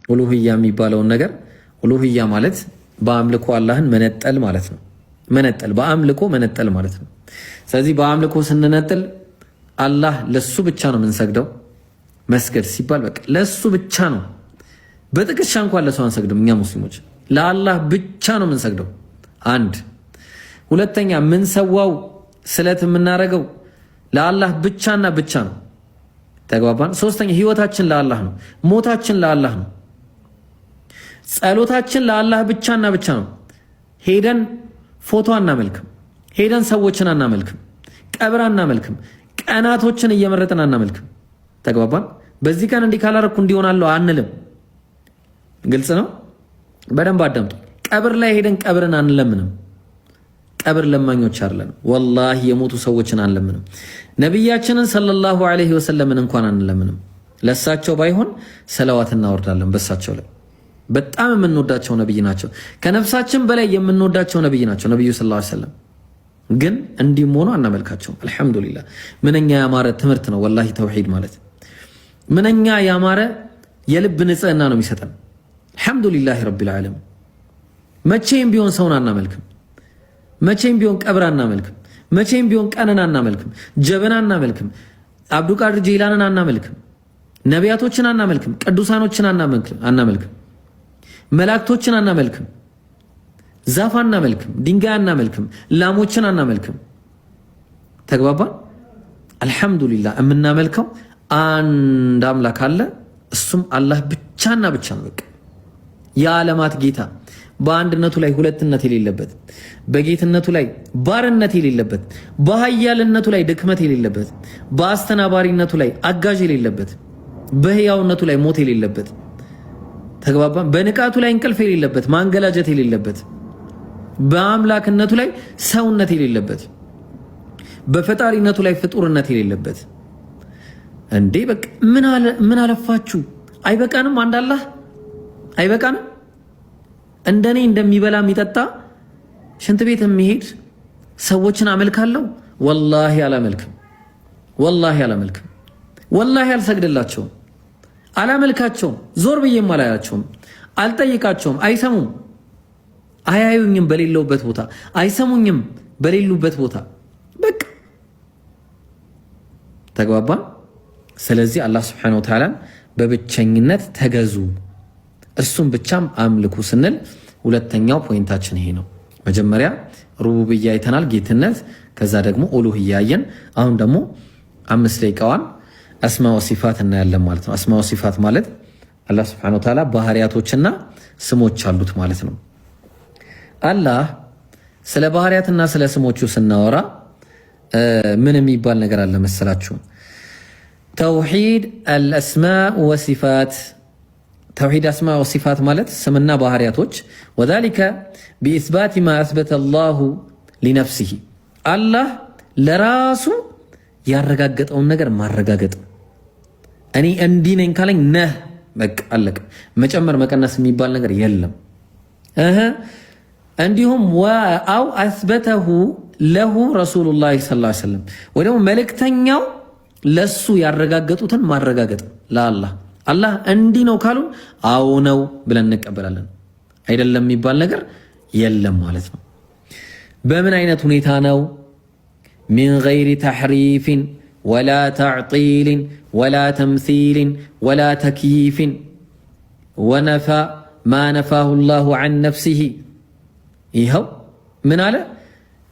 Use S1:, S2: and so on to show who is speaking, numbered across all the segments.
S1: ኡሉሂያ የሚባለውን ነገር ኡሉሂያ ማለት በአምልኮ አላህን መነጠል ማለት ነው። መነጠል በአምልኮ መነጠል ማለት ነው። ስለዚህ በአምልኮ ስንነጥል አላህ ለሱ ብቻ ነው የምንሰግደው። መስገድ ሲባል በቃ ለሱ ብቻ ነው። በጥቅሻ እንኳን ለሰው አንሰግድም። እኛ ሙስሊሞች ለአላህ ብቻ ነው የምንሰግደው። አንድ ሁለተኛ ምንሰዋው ስለት የምናረገው ለአላህ ብቻና ብቻ ነው። ተግባባን። ሶስተኛ ህይወታችን ለአላህ ነው። ሞታችን ለአላህ ነው። ጸሎታችን ለአላህ ብቻና ብቻ ነው። ሄደን ፎቶ አናመልክም። ሄደን ሰዎችን አናመልክም። ቀብር አናመልክም። ቀናቶችን እየመረጥን አናመልክም። ተግባባን። በዚህ ቀን እንዲህ ካላረኩ እንዲሆናለሁ አንልም። ግልጽ ነው። በደንብ አዳምጡ። ቀብር ላይ ሄደን ቀብርን አንለምንም። ቀብር ለማኞች አይደለም። ወላሂ የሞቱ ሰዎችን አንለምንም። ነብያችንን ሰለላሁ ዐለይሂ ወሰለምን እንኳን አንለምንም። ለሳቸው ባይሆን ሰለዋት እናወርዳለን በሳቸው ላይ። በጣም የምንወዳቸው ነብይ ናቸው። ከነፍሳችን በላይ የምንወዳቸው ነብይ ናቸው ነብዩ ሰለላሁ ዐለይሂ ወሰለም። ግን እንዲህም ሆኖ አናመልካቸውም። አልሐምዱሊላህ ምንኛ ያማረ ትምህርት ነው ወላሂ ተውሂድ ማለት። ምንኛ ያማረ የልብ ንጽህና ነው የሚሰጠን። አልሐምዱሊላህ ረቢል ዓለሚን። መቼም ቢሆን ሰውን አናመልክም። መቼም ቢሆን ቀብር አናመልክም። መቼም ቢሆን ቀንን አናመልክም። ጀበና አናመልክም። አብዱልቃድር ጀይላንን አናመልክም። ነቢያቶችን አናመልክም። ቅዱሳኖችን አናመልክም። መላእክቶችን አናመልክም። ዛፍ አናመልክም። ድንጋይ አናመልክም። ላሞችን አናመልክም። ተግባባን። አልሐምዱሊላህ የምናመልከው አንድ አምላክ አለ። እሱም አላህ ብቻና ብቻ ነው። በቃ የዓለማት ጌታ በአንድነቱ ላይ ሁለትነት የሌለበት፣ በጌትነቱ ላይ ባርነት የሌለበት፣ በኃያልነቱ ላይ ድክመት የሌለበት፣ በአስተናባሪነቱ ላይ አጋዥ የሌለበት፣ በህያውነቱ ላይ ሞት የሌለበት፣ ተግባባን። በንቃቱ ላይ እንቅልፍ የሌለበት፣ ማንገላጀት የሌለበት፣ በአምላክነቱ ላይ ሰውነት የሌለበት፣ በፈጣሪነቱ ላይ ፍጡርነት የሌለበት። እንዴ በቃ ምን አለፋችሁ? አይበቃንም? አንድ አላህ አይበቃንም? እንደኔ እንደሚበላ የሚጠጣ ሽንት ቤት የሚሄድ ሰዎችን አመልካለሁ? ወላሂ አላመልክም። ወላሂ አላመልክም። ወላሂ አልሰግድላቸውም፣ አላመልካቸውም፣ ዞር ብዬም አላያቸውም፣ አልጠይቃቸውም። አይሰሙም፣ አያዩኝም በሌለውበት ቦታ፣ አይሰሙኝም በሌሉበት ቦታ። በቃ ተግባባን። ስለዚህ አላህ ሱብሓነሁ ወተዓላ በብቸኝነት ተገዙ፣ እርሱም ብቻም አምልኩ ስንል ሁለተኛው ፖይንታችን ይሄ ነው። መጀመሪያ ሩቡብያ አይተናል፣ ጌትነት። ከዛ ደግሞ ኡሉህያ አየን። አሁን ደግሞ 5 ደቂቃዋን አስማ ወሲፋት እናያለን ማለት ነው። አስማ ወሲፋት ማለት አላህ ሱብሓነሁ ወተዓላ ባህሪያቶችና ስሞች አሉት ማለት ነው። አላህ ስለ ባህሪያትና ስለ ስሞቹ ስናወራ ምን የሚባል ነገር አለ መሰላችሁ? ተውሂድ አልአስማእ ወሲፋት። ተውሂድ አስማ ወሲፋት ማለት ስምና ባህሪያቶች። ወዛሊከ ቢኢስባት ማ አስበተ አላሁ ሊነፍሲሂ፣ አላህ ለራሱ ያረጋገጠውን ነገር ማረጋገጥ። እኔ እንዲህ ነኝ ካለኝ ነህ፣ በቃ አለቀ። መጨመር መቀነስ የሚባል ነገር የለም። እንዲሁም አው አስበተሁ ለሁ ረሱሉላህ ሰለላሁ ዐለይሂ ወሰለም፣ ወይ ደግሞ መልእክተኛው ለሱ ያረጋገጡትን ማረጋገጥ ለአላህ። አላህ እንዲህ ነው ካሉን አዎ ነው ብለን እንቀበላለን። አይደለም የሚባል ነገር የለም ማለት ነው። በምን አይነት ሁኔታ ነው? ሚን ገይሪ ተሕሪፍን ወላ ተዕጢልን ወላ ተምሲልን ወላ ተክይፍን ወነፋ ማ ነፋሁ ላሁ ዐን ነፍሲሂ። ይኸው ምን አለ?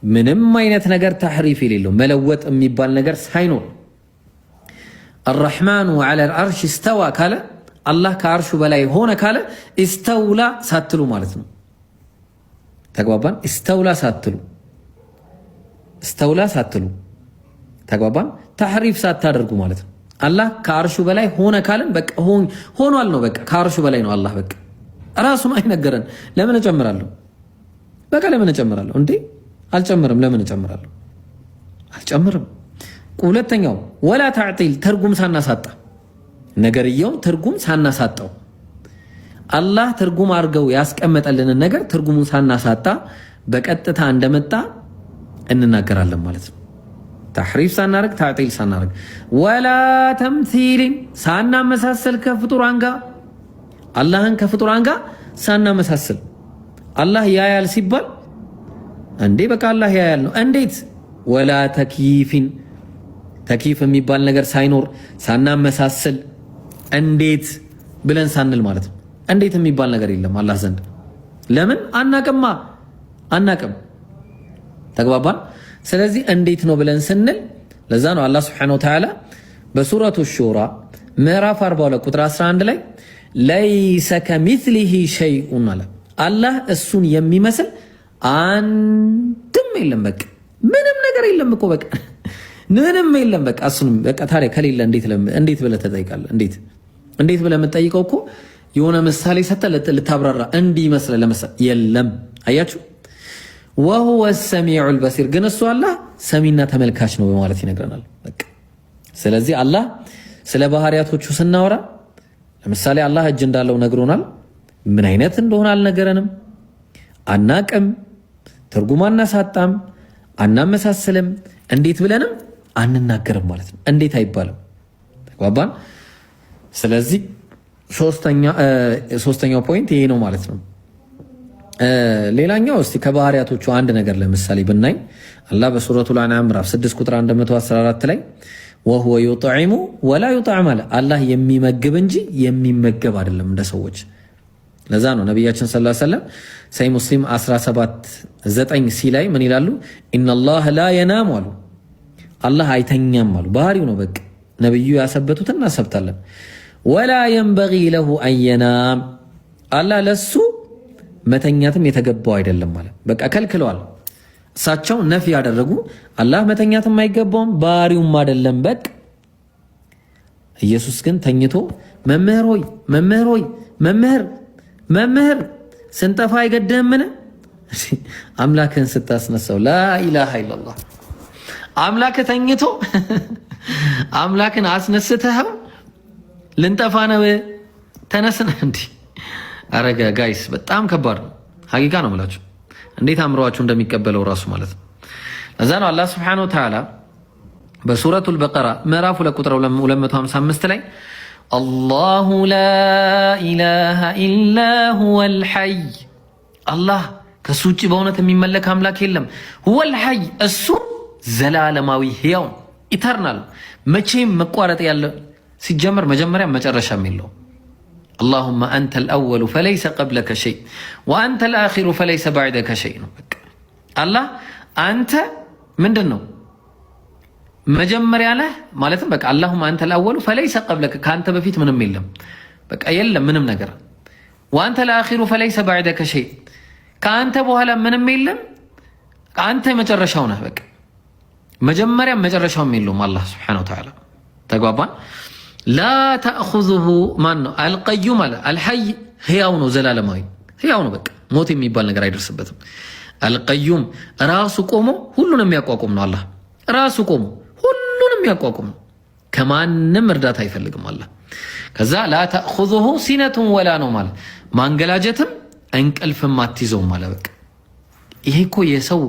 S1: ምንም አይነት ነገር ተሕሪፍ የሌለው መለወጥ የሚባል ነገር ሳይኖር አርረሕማኑ ዐለል ዐርሽ እስተዋ ካለ አላህ ከአርሹ በላይ ሆነ ካለ እስተውላ ሳትሉ ማለት ነው። ተግባባን? እስተውላ ሳትሉ ተግባባን? ተሕሪፍ ሳታደርጉ ማለት ነው። አላህ ከአርሹ በላይ ሆነ ካለን በቃ ሆኗል ነው። በቃ ከአርሹ በላይ ነው አላህ። በቃ ራሱን አይነገረን። ለምን እጨምራለሁ? በቃ ለምን እጨምራለሁ? እንዴ አልጨምርም። ለምን እጨምራለሁ? አልጨምርም። ሁለተኛው ወላ ተዕጢል፣ ትርጉም ሳናሳጣ፣ ነገርየው ትርጉም ሳናሳጣው፣ አላህ ትርጉም አድርገው ያስቀመጠልንን ነገር ትርጉሙን ሳናሳጣ በቀጥታ እንደመጣ እንናገራለን ማለት ነው። ተሕሪፍ ሳናረግ፣ ተዕጢል ሳናረግ፣ ወላ ተምሲልን ሳናመሳሰል ከፍጡራን ጋር አላህን ከፍጡራን ጋር ሳናመሳስል አላህ ያያል ሲባል እንዴ በቃ አላህ ያያል ነው። እንዴት ወላ ተክይፊን ተክይፍ የሚባል ነገር ሳይኖር ሳናመሳስል እንዴት ብለን ሳንል ማለት ነው። እንዴት የሚባል ነገር የለም አላህ ዘንድ። ለምን አናቅማ አናቅም። ተግባባን። ስለዚህ እንዴት ነው ብለን ስንል ለዛ ነው አላህ Subhanahu Wa Ta'ala በሱረቱ ሹራ ምዕራፍ 42 ቁጥር 11 ላይ ለይሰ ከሚስሊሂ ሸይኡን አለ። አላህ እሱን የሚመስል አንድም የለም። በቃ ምንም ነገር የለም እኮ በቃ ምንም የለም። በቃ እሱን በቃ ታዲያ ከሌለ እንዴት ብለህ ትጠይቃለህ? እንዴት ብለህ የምትጠይቀው እኮ የሆነ ምሳሌ ሰጥተህ ልታብራራ እንዲህ ይመስላል ለምሳሌ የለም። አያችሁ ወሁወ ሰሚዑል በሲር ግን እሱ አላህ ሰሚና ተመልካች ነው በማለት ይነግረናል። በቃ ስለዚህ አላህ ስለ ባህሪያቶቹ ስናወራ ለምሳሌ አላህ እጅ እንዳለው ነግሮናል። ምን አይነት እንደሆነ አልነገረንም፣ አናቅም፣ ትርጉም አናሳጣም፣ አናመሳስልም፣ እንዴት ብለንም አንናገርም ማለት ነው። እንዴት አይባልም። ተግባባን። ስለዚህ ሶስተኛው ፖይንት ይሄ ነው ማለት ነው። ሌላኛው እስቲ ከባህሪያቶቹ አንድ ነገር ለምሳሌ ብናይ አላህ በሱረቱል አንዓም ምዕራፍ 6 ቁጥር 114 ላይ ወሁወ ዩጥዒሙ ወላ ዩጥዓም አለ። አላህ የሚመግብ እንጂ የሚመገብ አይደለም እንደ ሰዎች። ለዛ ነው ነቢያችን ሰለላሁ ዐለይሂ ወሰለም ሰሂህ ሙስሊም 17:9 ሲ ላይ ምን ይላሉ? ኢነላህ ላ የናሙ አሉ። አላህ አይተኛም አሉ። ባህሪው ነው። በቃ ነብዩ ያሰበቱትን እናሰብታለን። ወላ የንበጊ ለሁ አንየናም አላህ ለሱ መተኛትም የተገባው አይደለም ማለት በቃ ከልክለዋል። እሳቸው ነፊ ያደረጉ አላህ መተኛትም አይገባውም ባህሪውም አይደለም። በቃ ኢየሱስ ግን ተኝቶ መምህር ሆይ መምህር ስንጠፋ አይገድህምን? አምላክህን ስታስነሳው ላኢላሃ ኢላላህ አምላክ ተኝቶ አምላክን አስነስተኸው ልንጠፋ ነው ተነስና እንዲህ አረጋ። ጋይስ በጣም ከባድ ነው። ሀቂቃ ነው የምላችሁ እንዴት አምሯችሁ እንደሚቀበለው ራሱ ማለት ነው። ለዛ ነው አላህ Subhanahu Wa Ta'ala በሱረቱል በቀራ ምዕራፍ 2 ቁጥር 255 ላይ አላሁ ላ ኢላሃ ኢላ ሁወል ሐይ አላህ ከሱ ውጭ በእውነት የሚመለክ አምላክ የለም። ሁወል ሐይ እሱ ዘላለማዊ ሕያው ኢተርናል መቼም መቋረጥ ያለ ሲጀመር መጀመሪያ መጨረሻም የለውም። اللهم أنت الأول فليس قبلك شيء وأنت الآخر فليس بعدك شيء الله أنت من دنو مجمّر له مالتهم بك اللهم أنت الأول فليس قبلك كأنت بفيت من ميلم بك أيلا من نجر وأنت الآخر فليس بعدك شيء كأنت بوهلا من ميلم أنت مجرشونه بك مجمّر مجرشون ميلم الله سبحانه وتعالى تقوبان لا تأخذه من القيوم الحي ሕያው ነው ዘላለማዊ ሕያው ነው። በቃ ሞት የሚባል ነገር አይደርስበትም። አልቀዩም ራሱ ቆሞ ሁሉንም የሚያቋቁም ነው። አላህ ራሱ ቆሞ ሁሉንም የሚያቋቁም ነው። ከማንም እርዳታ አይፈልግም አላህ። ከዛ لا تأخذه سنة ولا نوم ማለት ማንገላጀትም እንቅልፍም አትይዘውም ማለት በቃ ይሄ እኮ የሰው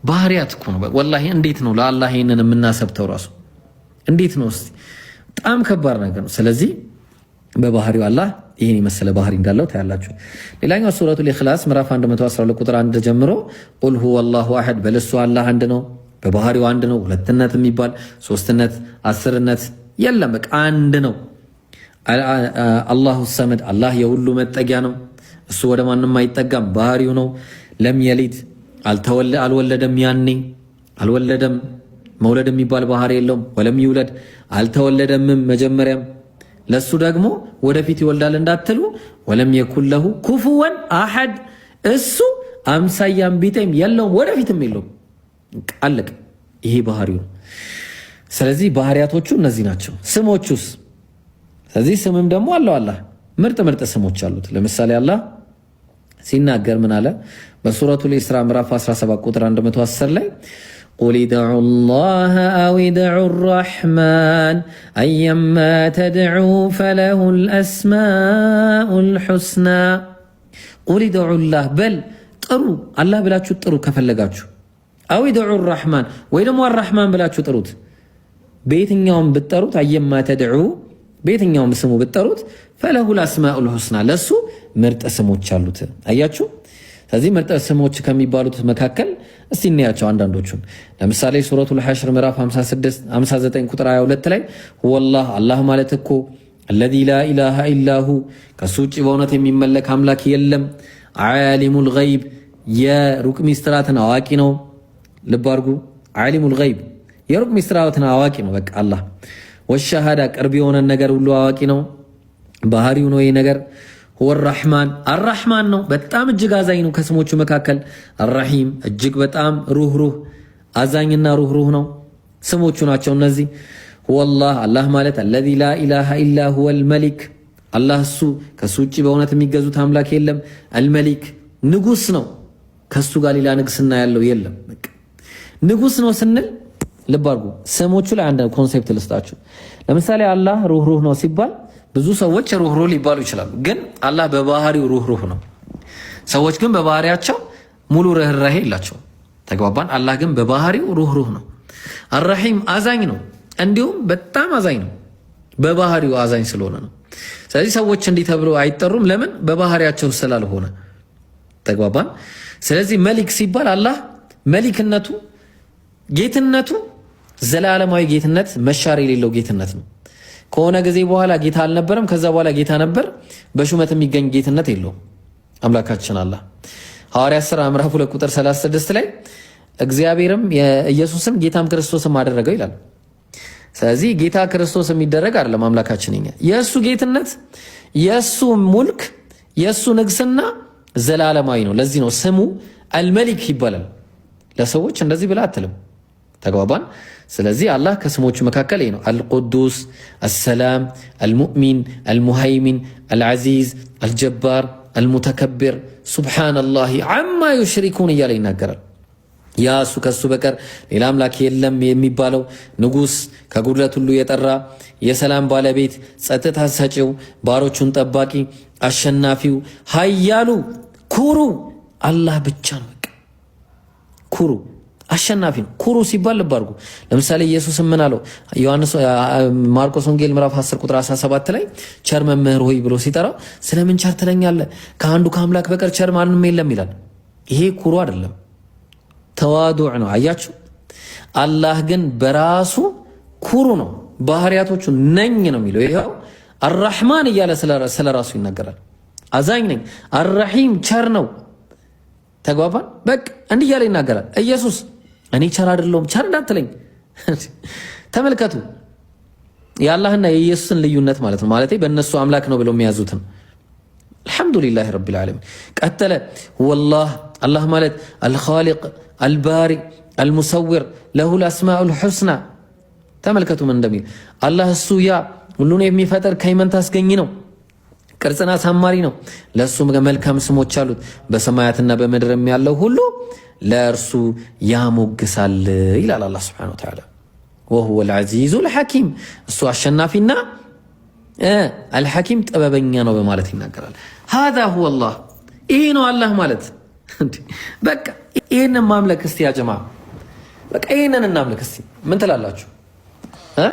S1: ባህሪያት እኮ ነው። ወላሂ እንዴት ነው ለአላህ ይሄንን የምናሰብተው ራሱ እንዴት ነው? እስቲ በጣም ከባድ ነገር ነው። ስለዚህ በባህሪው አላህ ይሄን የመሰለ ባህሪ እንዳለው ታያላችሁ። ሌላኛው ሱረቱል ኢኽላስ ምዕራፍ 112 ቁጥር 1 ጀምሮ ቁል ሁወላሁ አሐድ በለሱ አላህ አንድ ነው፣ በባህሪው አንድ ነው። ሁለትነት የሚባል ሶስትነት አስርነት የለም። በቃ አንድ ነው። አላሁ ሰመድ አላህ የሁሉ መጠጊያ ነው። እሱ ወደ ማንም አይጠጋም፣ ባህሪው ነው። ለም የሊድ አልወለደም፣ ያኔ አልወለደም፣ መውለድ የሚባል ባህሪ የለውም። ወለም ይውለድ አልተወለደምም መጀመሪያም። ለሱ ደግሞ ወደፊት ይወልዳል እንዳትሉ ወለም የኩን ለሁ ኩፉወን አሐድ እሱ አምሳያም ቢጤም የለውም ወደፊትም የለውም። አለቀ። ይሄ ባህሪው ነው። ስለዚህ ባህሪያቶቹ እነዚህ ናቸው። ስሞቹስ? ስለዚህ ስምም ደግሞ አለው አላህ ምርጥ ስሞች አሉት። ለምሳሌ አላህ ሲናገር ምን አለ? በሱረቱል ኢስራ ምዕራፍ 17 ቁጥር 110 ላይ ቁል ድዑ ላህ አው ድዑ ራሕማን አየማ ተድዑ ፈለሁል አስማኡል ሑስና። ቁል ድዑ ላህ በል ጥሩ፣ አላህ ብላችሁ ጥሩ ከፈለጋችሁ። አው ድዑ ራሕማን ወይ ደግሞ አራሕማን ብላችሁ ጥሩት። በየትኛውም ብትጠሩት አየማ ተድዑ በየትኛውም ስሙ ብትጠሩት ፈለሁል አስማኡል ሁስና ለሱ ምርጥ ስሞች አሉት። አያችሁ። ስለዚህ ምርጥ ስሞች ከሚባሉት መካከል እስቲ እንያቸው አንዳንዶቹን። ለምሳሌ ሱረቱል ሐሽር ምዕራፍ 59 ቁጥር 22 ላይ ወላህ አላህ ማለት እኮ አለዚ ላ ኢላሃ ኢላሁ ከሱ ውጭ በእውነት የሚመለክ አምላክ የለም፣ ዓሊሙል ገይብ የሩቅ ሚስጥራትን አዋቂ ነው። ልብ አድርጉ፣ ዓሊሙል ገይብ የሩቅ ሚስጥራትን አዋቂ ነው። በቃ አላህ ወሸሃዳ ቅርብ የሆነ ነገር ሁሉ አዋቂ ነው። ባህሪው ነው ይሄ ነገር። ሁወ ረሕማን አራሕማን ነው፣ በጣም እጅግ አዛኝ ነው። ከስሞቹ መካከል አራሒም እጅግ በጣም ሩህሩህ አዛኝና ሩህሩህ ነው። ስሞቹ ናቸው እነዚህ። ሁወላህ አላህ ማለት አለዚ ላ ኢላሃ ኢላ ሁወል መሊክ አላህ እሱ ከሱ ውጭ በእውነት የሚገዙት አምላክ የለም። አልመሊክ ንጉስ ነው፣ ከሱ ጋር ሌላ ንግስና ያለው የለም። ንጉስ ነው ስንል ልብ አድርጉ። ስሞቹ ላይ አንድ ኮንሴፕት ልስጣችሁ። ለምሳሌ አላህ ሩህሩህ ነው ሲባል ብዙ ሰዎች ሩህሩህ ሊባሉ ይችላሉ፣ ግን አላህ በባህሪው ሩህሩህ ነው። ሰዎች ግን በባህሪያቸው ሙሉ ርህራሄ የላቸውም። ተግባባን? አላህ ግን በባህሪው ሩህሩህ ነው። አራሒም አዛኝ ነው፣ እንዲሁም በጣም አዛኝ ነው። በባህሪው አዛኝ ስለሆነ ነው። ስለዚህ ሰዎች እንዲህ ተብሎ አይጠሩም። ለምን? በባህሪያቸው ስላልሆነ። ተግባባን? ስለዚህ መሊክ ሲባል አላህ መሊክነቱ ጌትነቱ ዘላለማዊ ጌትነት መሻር የሌለው ጌትነት ነው። ከሆነ ጊዜ በኋላ ጌታ አልነበረም፣ ከዛ በኋላ ጌታ ነበር። በሹመት የሚገኝ ጌትነት የለውም አምላካችን አላህ። ሐዋርያት ሥራ ምዕራፍ 2 ቁጥር 36 ላይ እግዚአብሔርም ኢየሱስን ጌታም ክርስቶስም አደረገው ይላል። ስለዚህ ጌታ ክርስቶስ የሚደረግ አይደለም አምላካችን። የእሱ ጌትነት፣ የእሱ ሙልክ፣ የእሱ ንግስና ዘላለማዊ ነው። ለዚህ ነው ስሙ አልመሊክ ይባላል። ለሰዎች እንደዚህ ብላ አትልም። ተግባባን? ስለዚህ አላህ ከስሞቹ መካከል ይሄ ነው። አልቁዱስ፣ አሰላም፣ አልሙእሚን፣ አልሙሃይሚን፣ አልዓዚዝ፣ አልጀባር፣ አልሙተከብር ሱብሓነላሂ አማ ዩሽሪኩን እያለ ይናገራል። ያ እሱ ከሱ በቀር ሌላ አምላክ የለም የሚባለው ንጉስ፣ ከጉድለት ሁሉ የጠራ የሰላም ባለቤት፣ ጸጥታ ሰጪው፣ ባሮቹን ጠባቂ፣ አሸናፊው፣ ኃያሉ፣ ኩሩ አላህ ብቻ ነው። በቃ ኩሩ አሸናፊ ነው። ኩሩ ሲባል ልብ አድርጉ። ለምሳሌ ኢየሱስ ምን አለው? ማርቆስ ወንጌል ምዕራፍ 10 ቁጥር 17 ላይ ቸር መምህር ሆይ ብሎ ሲጠራው ስለምን ቸር ትለኛለህ? ከአንዱ ከአምላክ በቀር ቸር ማንም የለም ይላል። ይሄ ኩሩ አይደለም፣ ተዋዱዕ ነው። አያችሁ፣ አላህ ግን በራሱ ኩሩ ነው። ባህሪያቶቹ ነኝ ነው የሚለው። ይሄው አራሕማን እያለ ስለ ራሱ ይናገራል። አዛኝ ነኝ። አራሒም ቸር ነው። ተግባባን? በቃ እንዲህ እያለ ይናገራል። ኢየሱስ እኔ ቸር አይደለሁም ቸር እንዳትለኝ። ተመልከቱ የአላህና የኢየሱስን ልዩነት ማለት ነው። ማለት በእነሱ አምላክ ነው ብለው የሚያዙትን። አልሐምዱሊላህ ረቢል ዓለሚን። ቀጠለ ወላህ አላህ ማለት አልኻሊቅ አልባሪ አልሙሰዊር ለሁል አስማኡል ሑስና። ተመልከቱ ምን እንደሚል አላህ እሱ ያ ሁሉን የሚፈጠር ከይመን ታስገኝ ነው፣ ቅርጽና አሳማሪ ነው። ለእሱ መልካም ስሞች አሉት። በሰማያትና በምድርም ያለው ሁሉ ለእርሱ ያሞግሳል ይላል አላህ ሱብሓነሁ ወተዓላ። ወሁወል ዐዚዙል ሐኪም እሱ አሸናፊና አልሐኪም ጥበበኛ ነው በማለት ይናገራል። ሃዛ ሁወላህ ይሄ ነው አላህ ማለት። በቃ ይሄንን ማምለክ እስቲ ያ ጀማዓ፣ በቃ ይሄንን እናምልክ እስቲ። ምን ትላላችሁ?